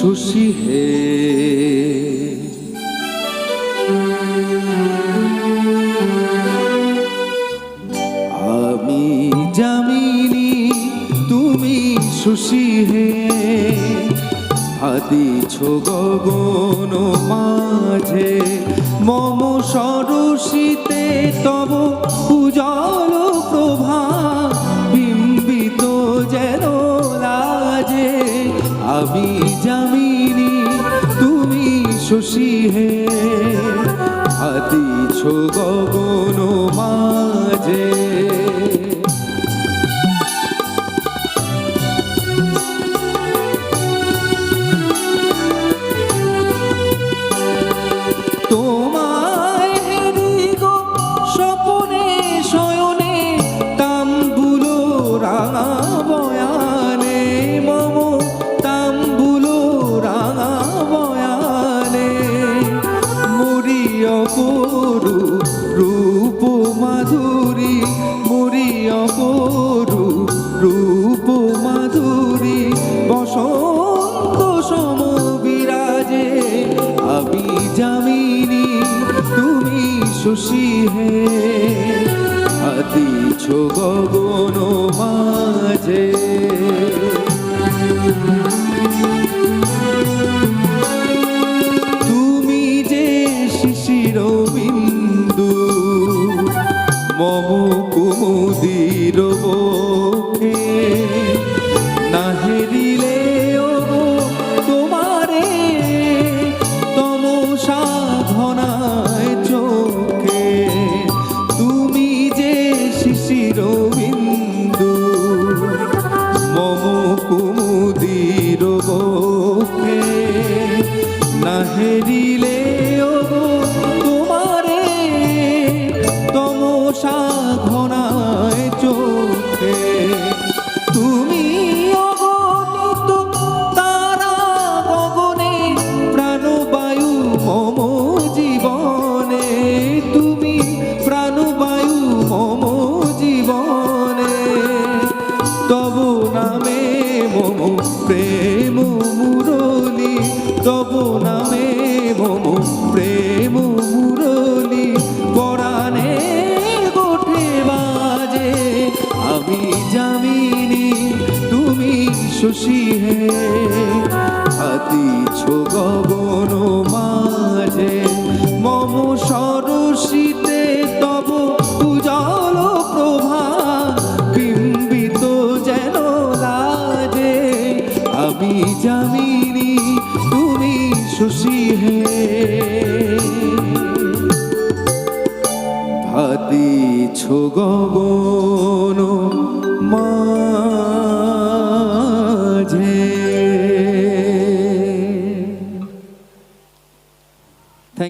শশী হে আমি যামিনী তুমি শশী হে হাদিছ গগন মাঝে মম সরসিতে তব উজ্জ্বল প্রভা বিম্বিত যেন লাজে আমি যামিনী তুমি শশী হে হাদিছ গগন মাঝে রূপ মাধুরী মুরি অপরু রূপ মাধুরী বসন্ত সম বিরাজে আমি যামিনী তুমি শশী হে হাদিছ গগন মাঝে মম কুমুদির বক্ষে না হেরিলে তোমারে তমসা ঘনায় চোখে তুমি যে শিশির বিন্দু মম কুমুদির বক্ষে না হেরিলে ঘনায় চোখে তুমি অগণিত তারা গগনে প্রাণবায়ু মম জীবনে তুমি প্রাণবায়ু মম জীবনে তব নামে মম প্রেম মুরলী তব নামে মম প্রেম মুরলী পরাণে আমি যামিনী তুমি শশী হে হাদিছ গগন মাঝে মম সরসিতে তব উজ্জ্বল প্রভা বিম্বিত যেন লাজে আমি যামিনী তুমি শশী হে হাদিছ গগন মাঝে